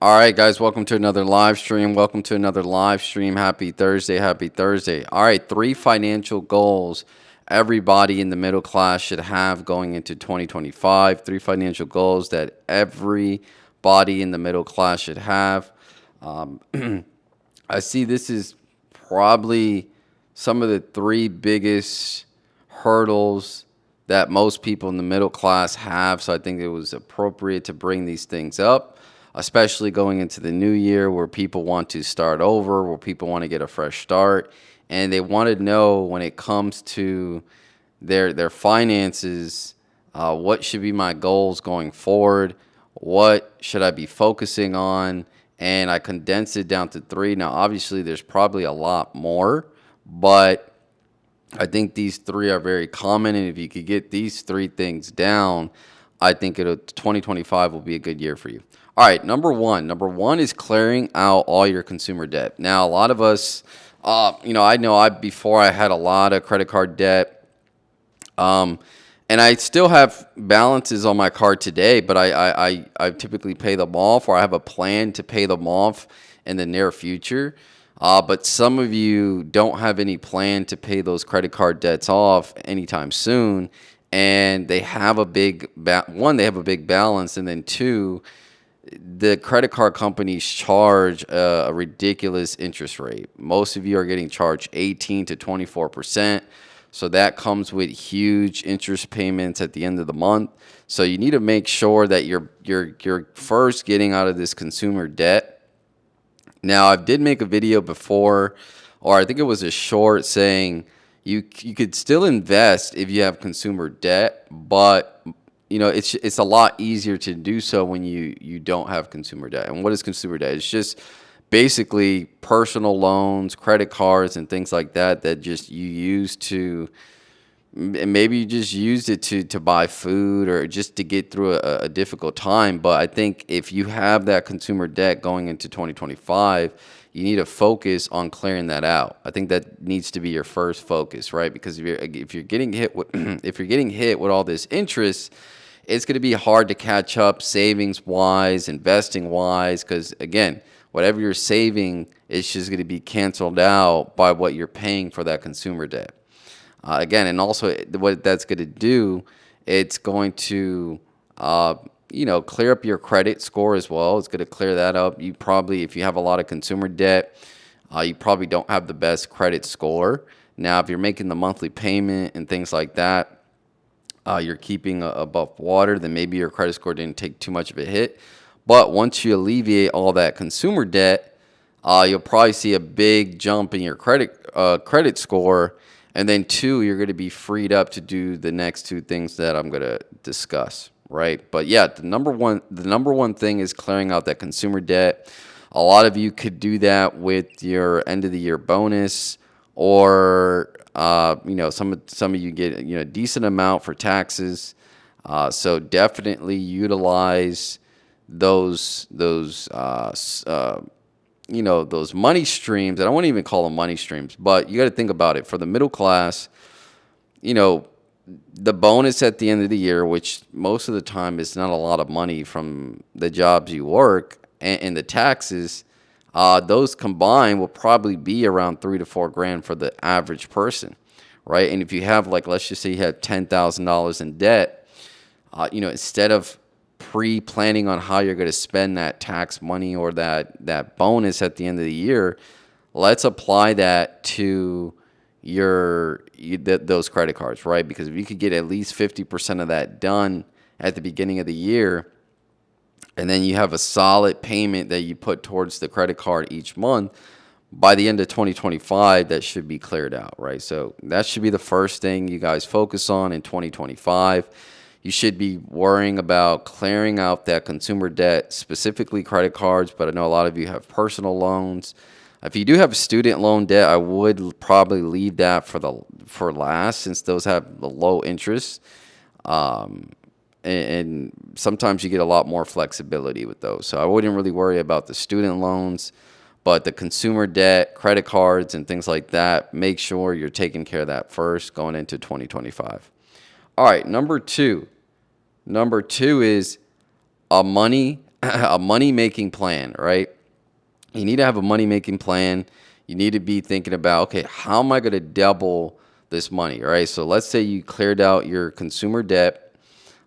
All right, guys, welcome to another live stream. Welcome to another live stream. Happy Thursday. Happy Thursday. All right, three financial goals everybody in the middle class should have going into 2025. Three financial goals that everybody in the middle class should have. Um, I see this is probably some of the three biggest hurdles that most people in the middle class have. So I think it was appropriate to bring these things up, especially going into the new year where people want to start over, where people want to get a fresh start. And they want to know when it comes to their finances, what should be my goals going forward? What should I be focusing on? And I condensed it down to three. Now, obviously, there's probably a lot more, but I think these three are very common. And if you could get these three things down, I think 2025 will be a good year for you. All right, number one. Number one is clearing out all your consumer debt. Now, a lot of us, I know before I had a lot of credit card debt. And I still have balances on my card today, but I typically pay them off, or I have a plan to pay them off in the near future. But some of you don't have any plan to pay those credit card debts off anytime soon, and they have a big they have a big balance, and then two, the credit card companies charge a ridiculous interest rate. Most of you are getting charged 18 to 24%. So that comes with huge interest payments at the end of the month. So you need to make sure that you're first getting out of this consumer debt. Now, I did make a video before, or I think it was a short, saying you could still invest if you have consumer debt, but it's a lot easier to do so when you don't have consumer debt. And what is consumer debt? It's just basically personal loans, credit cards, and things like that just you use to, and maybe you just used it to buy food or just to get through a difficult time. But I think if you have that consumer debt going into 2025, you need to focus on clearing that out. I think that needs to be your first focus, right? Because if you're getting hit with if you're getting hit with all this interest, it's going to be hard to catch up savings wise, investing wise, because again, whatever you're saving is just going to be canceled out by what you're paying for that consumer debt. Again, and also what that's going to do, it's going to, clear up your credit score as well. It's going to clear that up. You probably, if you have a lot of consumer debt, you probably don't have the best credit score. Now, if you're making the monthly payment and things like that, you're keeping above water, then maybe your credit score didn't take too much of a hit. But once you alleviate all that consumer debt, you'll probably see a big jump in your credit score. And then two, you're going to be freed up to do the next two things that I'm going to discuss, right? But yeah, the number one thing is clearing out that consumer debt. A lot of you could do that with your end of the year bonus, or some of you get a decent amount for taxes. So definitely utilize those money streams. And I won't even call them money streams, but you got to think about it. For the middle class, the bonus at the end of the year, which most of the time is not a lot of money from the jobs you work, and the taxes, those combined will probably be around $3,000 to $4,000 for the average person, right? And if you have, like, let's just say you have $10,000 in debt, instead of pre-planning on how you're going to spend that tax money or that bonus at the end of the year, let's apply that to those credit cards, right? Because if you could get at least 50% of that done at the beginning of the year, and then you have a solid payment that you put towards the credit card each month, by the end of 2025, that should be cleared out, right? So that should be the first thing you guys focus on in 2025. You should be worrying about clearing out that consumer debt, specifically credit cards, but I know a lot of you have personal loans. If you do have student loan debt, I would probably leave that for last, since those have the low interest. And sometimes you get a lot more flexibility with those. So I wouldn't really worry about the student loans, but the consumer debt, credit cards, and things like that, make sure you're taking care of that first going into 2025. All right, number two. Number two is a money a money making plan, right? You need to have a money making plan. You need to be thinking about, okay, how am I going to double this money, right? So let's say you cleared out your consumer debt,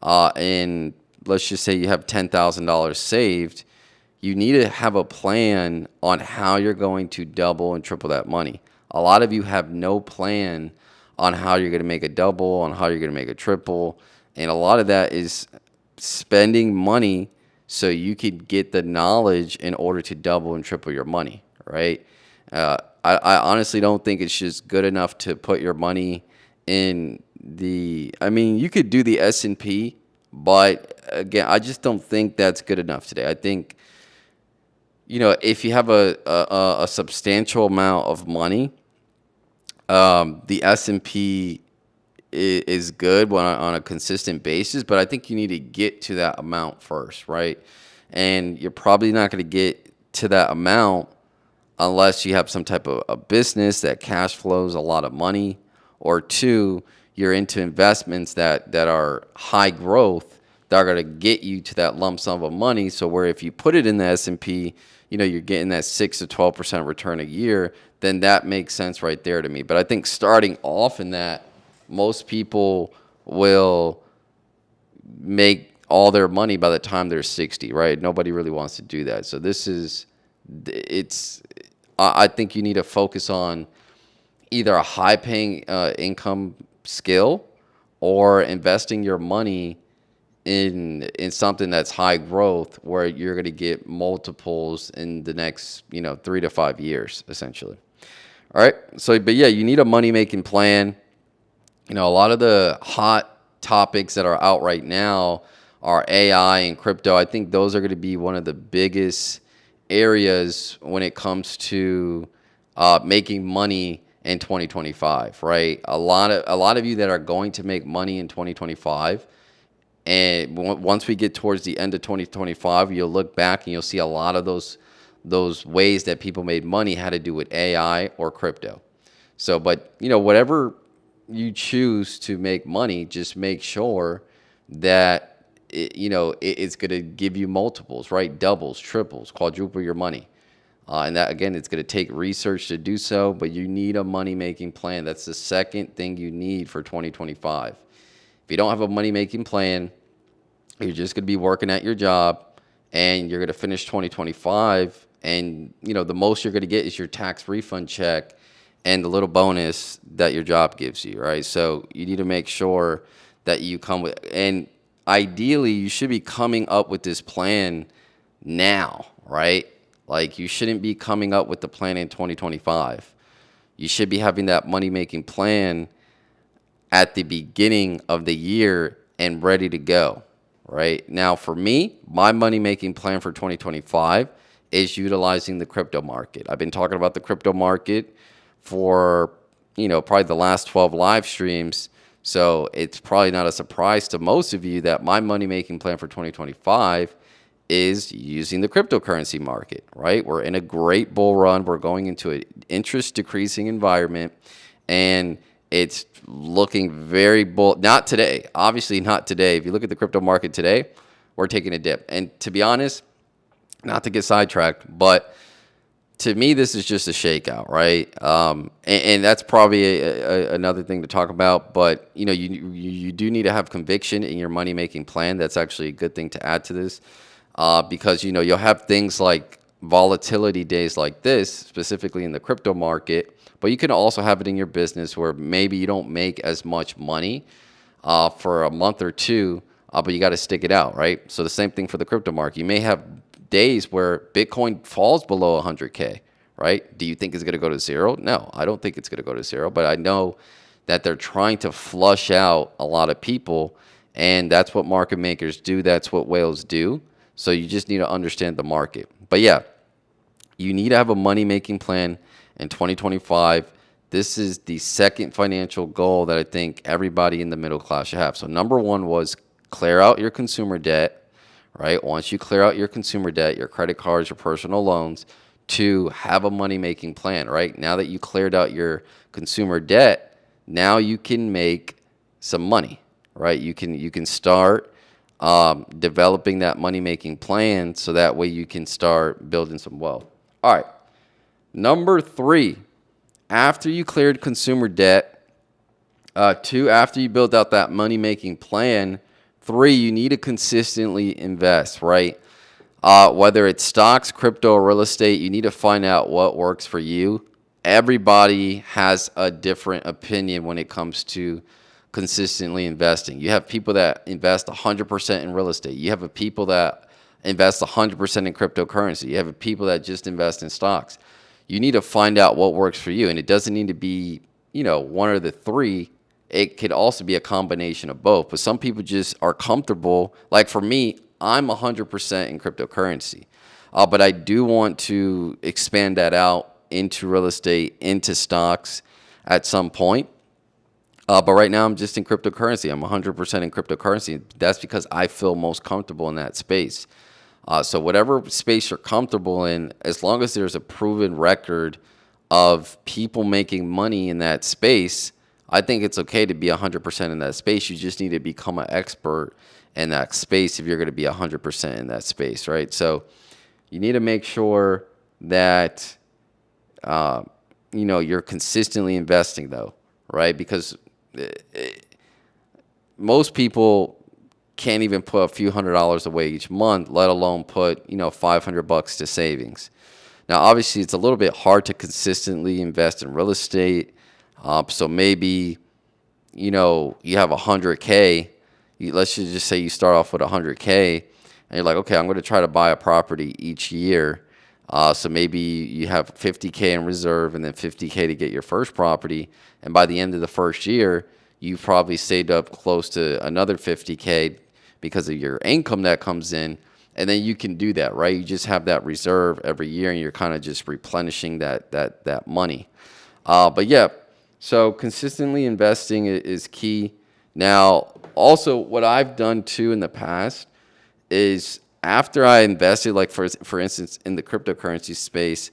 and let's just say you have $10,000 saved. You need to have a plan on how you're going to double and triple that money. A lot of you have no plan on how you're going to make a double, on how you're going to make a triple. And a lot of that is spending money so you could get the knowledge in order to double and triple your money, right? I honestly don't think it's just good enough to put your money in I mean, you could do the S&P, but again, I just don't think that's good enough today. I think, if you have a substantial amount of money, the S&P is good on a consistent basis, but I think you need to get to that amount first, right? And you're probably not going to get to that amount unless you have some type of a business that cash flows a lot of money, or two, you're into investments that are high growth that are going to get you to that lump sum of money. So where if you put it in the S&P, you're getting that 6 to 12% return a year, then that makes sense right there to me. But I think starting off in that, most people will make all their money by the time they're 60, right? Nobody really wants to do that. So I think you need to focus on either a high paying income skill or investing your money in something that's high growth where you're going to get multiples in the next 3 to 5 years essentially. All right, so but yeah, you need a money making plan. A lot of the hot topics that are out right now are AI and crypto. I think those are going to be one of the biggest areas when it comes to making money in 2025, right? A lot of you that are going to make money in 2025, and once we get towards the end of 2025, you'll look back and you'll see a lot of those ways that people made money had to do with AI or crypto. So, but whatever you choose to make money, just make sure that it's going to give you multiples, right? Doubles, triples, quadruple your money. And that, again, it's going to take research to do so, but you need a money-making plan. That's the second thing you need for 2025. If you don't have a money-making plan, you're just going to be working at your job, and you're going to finish 2025, and the most you're going to get is your tax refund check and the little bonus that your job gives you, right? So you need to make sure that you come with, and ideally, you should be coming up with this plan now, right? Like, you shouldn't be coming up with the plan in 2025. You should be having that money-making plan at the beginning of the year and ready to go, right? Now, for me, my money-making plan for 2025 is utilizing the crypto market. I've been talking about the crypto market for, probably the last 12 live streams. So it's probably not a surprise to most of you that my money-making plan for 2025 is using the cryptocurrency market, right? We're in a great bull run. We're going into an interest decreasing environment, and it's looking very bull. Not today, obviously not today. If you look at the crypto market today, we're taking a dip. And to be honest, not to get sidetracked, but to me, this is just a shakeout, right? And that's probably another thing to talk about. But you do need to have conviction in your money making plan. That's actually a good thing to add to this, because you'll have things like volatility days like this, specifically in the crypto market. But you can also have it in your business where maybe you don't make as much money for a month or two, but you got to stick it out, right? So the same thing for the crypto market. You may have days where Bitcoin falls below 100K, right? Do you think it's going to go to zero? No, I don't think it's going to go to zero, but I know that they're trying to flush out a lot of people, and that's what market makers do. That's what whales do. So you just need to understand the market. But yeah, you need to have a money-making plan in 2025. This is the second financial goal that I think everybody in the middle class should have. So number one was clear out your consumer debt. Right? Once you clear out your consumer debt, your credit cards, your personal loans, to have a money-making plan, right? Now that you cleared out your consumer debt, now you can make some money, right? You can start developing that money making plan so that way you can start building some wealth. All right. Number 3, after you cleared consumer debt, 2, after you build out that money making plan, 3, you need to consistently invest, right? Whether it's stocks, crypto, or real estate, you need to find out what works for you. Everybody has a different opinion when it comes to consistently investing. You have people that invest 100% in real estate. You have people that invest 100% in cryptocurrency. You have people that just invest in stocks. You need to find out what works for you, and it doesn't need to be, one of the 3. It could also be a combination of both. But some people just are comfortable. Like for me, I'm 100% in cryptocurrency, but I do want to expand that out into real estate, into stocks at some point. But right now, I'm just in cryptocurrency. I'm 100% in cryptocurrency. That's because I feel most comfortable in that space. So whatever space you're comfortable in, as long as there's a proven record of people making money in that space, I think it's okay to be 100% in that space. You just need to become an expert in that space if you're going to be 100% in that space, right? So you need to make sure that, you're consistently investing though, right? Because most people can't even put a few $100s away each month, let alone put, $500 to savings. Now, obviously, it's a little bit hard to consistently invest in real estate. So maybe, you have 100K. Let's just say you start off with 100K and you're like, okay, I'm going to try to buy a property each year. So maybe you have 50K in reserve and then 50K to get your first property. And by the end of the first year, you've probably saved up close to another 50K because of your income that comes in. And then you can do that, right? You just have that reserve every year and you're kind of just replenishing that money. But yeah, so consistently investing is key. Now, also what I've done too in the past is after I invested, like for instance, in the cryptocurrency space,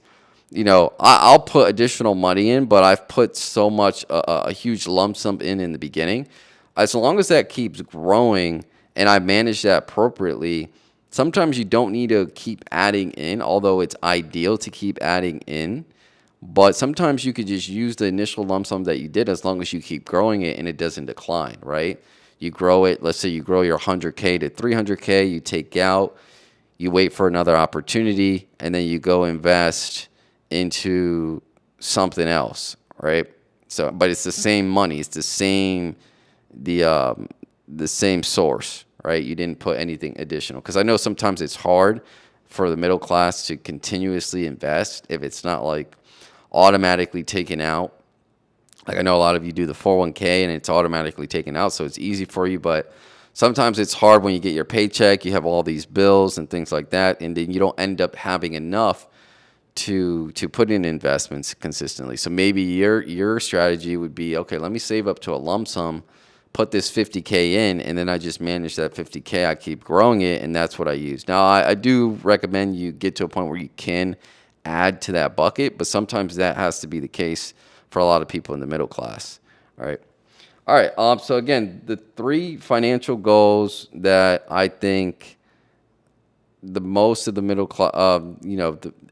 I'll put additional money in, but I've put so much, a huge lump sum in the beginning. As long as that keeps growing and I manage that appropriately, sometimes you don't need to keep adding in, although it's ideal to keep adding in. But sometimes you could just use the initial lump sum that you did as long as you keep growing it and it doesn't decline, right? You grow it, let's say you grow your 100K to 300K, you take out, you wait for another opportunity, and then you go invest into something else, right? So, but it's the same money, it's the same source, right? You didn't put anything additional. Because I know sometimes it's hard for the middle class to continuously invest if it's not like automatically taken out. Like I know a lot of you do the 401k and it's automatically taken out, so it's easy for you. But sometimes it's hard when you get your paycheck, you have all these bills and things like that, and then you don't end up having enough to put in investments consistently. So maybe your strategy would be, okay, let me save up to a lump sum, put this 50K in, and then I just manage that 50K. I keep growing it, and that's what I use. Now, I do recommend you get to a point where you can add to that bucket, but sometimes that has to be the case for a lot of people in the middle class. All right. So again, the 3 financial goals that I think the most of the middle class,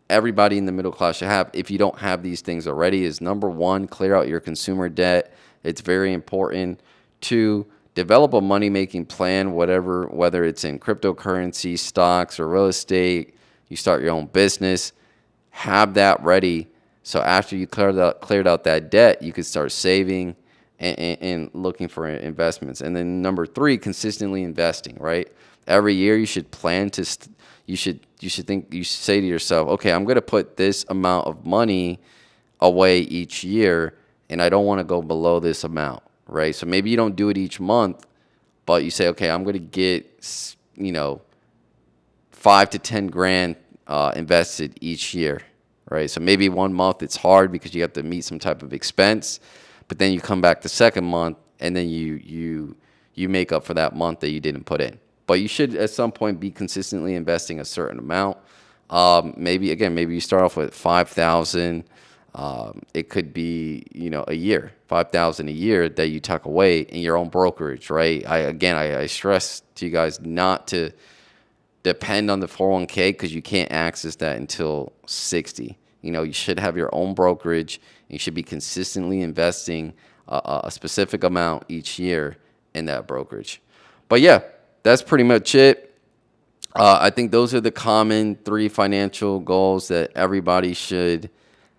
everybody in the middle class should have, if you don't have these things already, is number 1, clear out your consumer debt. It's very important. 2, develop a money-making plan, whether it's in cryptocurrency, stocks, or real estate. You start your own business. Have that ready. So after you cleared out that debt, you could start saving and looking for investments. And then number 3, consistently investing, right? Every year you should plan to, you should say to yourself, okay, I'm going to put this amount of money away each year, and I don't want to go below this amount, right? So maybe you don't do it each month, but you say, okay, I'm going to get, $5 to $10,000 invested each year, right? So maybe one month it's hard because you have to meet some type of expense, but then you come back the second month and then you make up for that month that you didn't put in. But you should at some point be consistently investing a certain amount. Maybe you start off with 5,000. It could be, a year, 5,000 a year that you tuck away in your own brokerage, right? I stress to you guys not to depend on the 401k because you can't access that until 60. You should have your own brokerage. You should be consistently investing a specific amount each year in that brokerage. But yeah, that's pretty much it. I think those are the common 3 financial goals that everybody should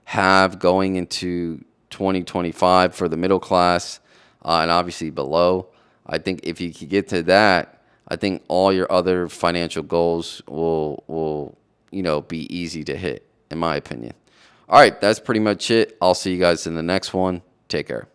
have going into 2025 for the middle class and obviously below. I think if you could get to that, I think all your other financial goals will be easy to hit, in my opinion. All right, that's pretty much it. I'll see you guys in the next one. Take care.